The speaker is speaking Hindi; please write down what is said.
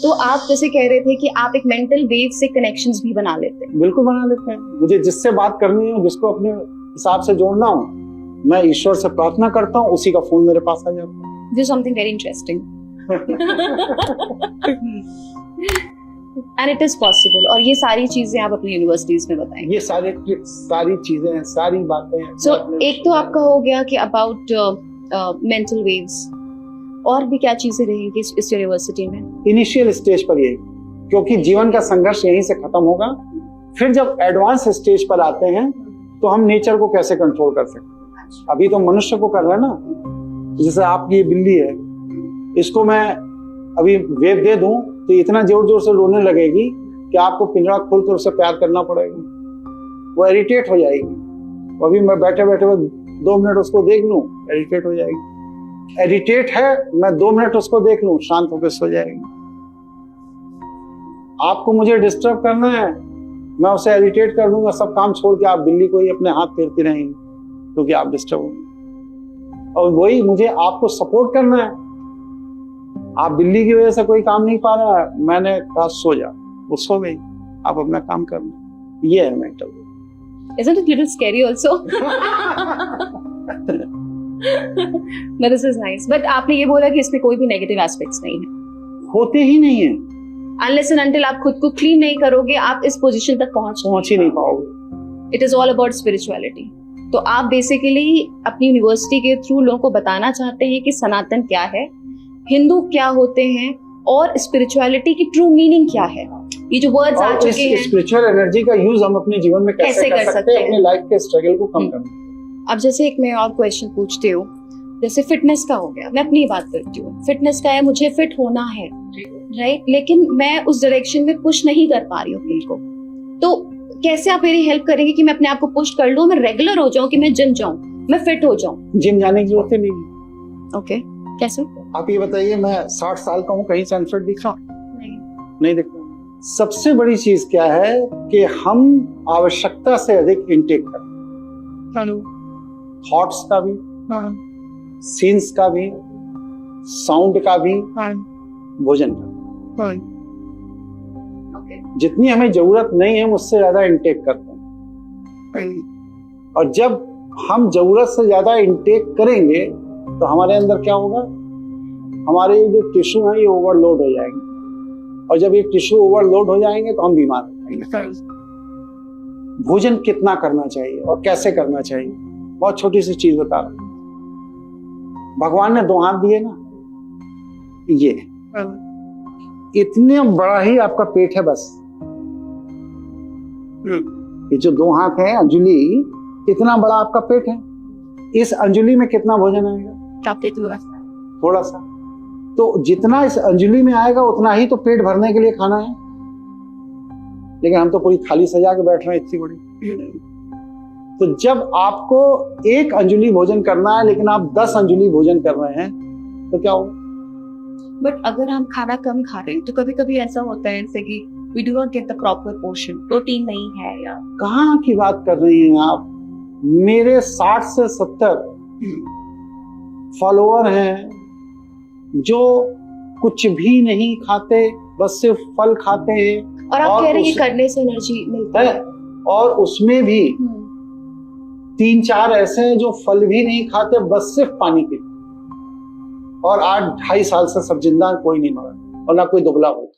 तो आप जैसे कह रहे थे कि आप एक मेंटल वेव से कनेक्शंस भी बना लेते हैं। बिल्कुल बना लेते हैं। मुझे जिससे बात करनी है, जिसको अपने हिसाब से जोड़ना हो, मैं ईश्वर से प्रार्थना करता हूँ, उसी का फोन मेरे पास आ जाता है। This something very interesting and it is possible. और ये सारी चीजें आप अपनी यूनिवर्सिटीज में बताएंगे? ये सारी चीजें हैं, सारी बातें हैं। सो एक तो आपका हो गया कि अबाउट मेंटल वेव्स, और भी क्या चीजें रहेंगी इस यूनिवर्सिटी में? इनिशियल स्टेज पर यही, क्योंकि जीवन का संघर्ष यहीं से खत्म होगा। फिर जब एडवांस स्टेज पर आते हैं तो हम नेचर को कैसे कंट्रोल कर सकते हैं। अभी तो मनुष्य को कर रहे हैं ना। जैसे आपकी ये बिल्ली है, इसको मैं अभी वेव दे दूं तो इतना जोर जोर से रोने लगेगी कि आपको पिंजरा खोलकर उसे प्यार करना पड़ेगा। वो इरिटेट हो जाएगी। अभी मैं बैठे बैठे 2 मिनट उसको देख लूं, इरिटेट हो जाएगी। इरिटेट है, मैं 2 मिनट उसको देख लूं, शांत होकर सो जाएगी। आपको मुझे डिस्टर्ब करना है, मैं उसे इरिटेट कर दूंगा, सब काम छोड़ के आप बिल्ली को ही अपने हाथ फेरती रहेंगी क्योंकि आप डिस्टर्ब होंगे। और वही मुझे आपको सपोर्ट करना है। आप बिल्ली की वजह से कोई काम नहीं पा रहा है, मैंने कहा सो जा, वो सो गई, आप अपना काम करना। ये है mental. Isn't it a little scary also? But this is nice. But आपने ये बोला कि इसमें कोई भी नेगेटिव एस्पेक्ट्स नहीं है। होते ही नहीं है। Unless and until आप खुद को क्लीन नहीं करोगे, आप इस पोजीशन तक पहुंच ही नहीं पाओगे। It is all about spirituality. तो आप बेसिकली अपनी यूनिवर्सिटी के थ्रू लोगों को बताना चाहते हैं कि सनातन क्या है, हिंदू क्या होते हैं, और स्पिरिचुअलिटी की ट्रू मीनिंग क्या है। ये जो वर्ड्स आ चुके हैं, स्पिरिचुअल एनर्जी का यूज हम अपने जीवन में कैसे कर सकते हैं, अपनी लाइफ के स्ट्रगल को कम करना। अब जैसे एक मैं और क्वेश्चन पूछती हूँ, जैसे फिटनेस का हो गया, मैं अपनी बात करती हूँ। फिटनेस का है, मुझे फिट होना है, राइट, लेकिन मैं उस डायरेक्शन में पुश नहीं कर पा रही हूँ खुद को। तो कैसे आप मेरी हेल्प करेंगे कि मैं अपने आप को पुश कर लूँ, मैं रेगुलर हो जाऊँ, कि मैं जिम जाऊँ, मैं फिट हो जाऊँ? जिम जाने की जरूरत नहीं। ओके, कैसे? आप ये बताइए, मैं 60 साल का हूँ, कहीं से अनफिट दिख रहा? नहीं दिख रहा। सबसे बड़ी चीज क्या है कि हम आवश्यकता से अधिक इंटेक करें, थॉट्स का भी, सीन्स का भी, साउंड का भी, भोजन का। जितनी हमें जरूरत नहीं है, उससे ज्यादा इंटेक करते हैं। और जब हम जरूरत से ज्यादा इंटेक करेंगे तो हमारे अंदर क्या होगा, हमारे जो टिश्यू है ये ओवरलोड हो जाएंगे। और जब ये टिश्यू ओवरलोड हो जाएंगे तो हम बीमार हो जाएंगे। भोजन कितना करना चाहिए और कैसे करना चाहिए, बहुत छोटी सी चीज बता रहा हूं। भगवान ने 2 हाथ दिए ना, ये इतने बड़ा ही आपका पेट है, बस ये जो 2 हाथ है, अंजुली, इतना बड़ा आपका पेट है। इस अंजुली में कितना भोजन आएगा? थोड़ा सा। तो जितना इस अंजुली में आएगा उतना ही तो पेट भरने के लिए खाना है। लेकिन हम तो पूरी थाली सजा के बैठ रहे हैं इतनी बड़ी। तो जब आपको 1 अंजुली भोजन करना है लेकिन आप 10 अंजुली भोजन कर रहे हैं तो क्या होगा? बट अगर हम खाना कम खा रहे हैं तो कभी कभी ऐसा होता है जैसे कि we do not get the proper portion, protein नहीं है। या कहाँ की बात कर रही हैं आप? मेरे 60 से 70 फॉलोअर हैं जो कुछ भी नहीं खाते, बस सिर्फ फल खाते हैं। और आप कह रहे हैं करने से एनर्जी मिलती है। और उसमें भी 3-4 ऐसे हैं जो फल भी नहीं खाते, बस सिर्फ पानी पीते। और 8-2.5 साल से सब जिंदा, कोई नहीं मरा और ना कोई दुबला हो।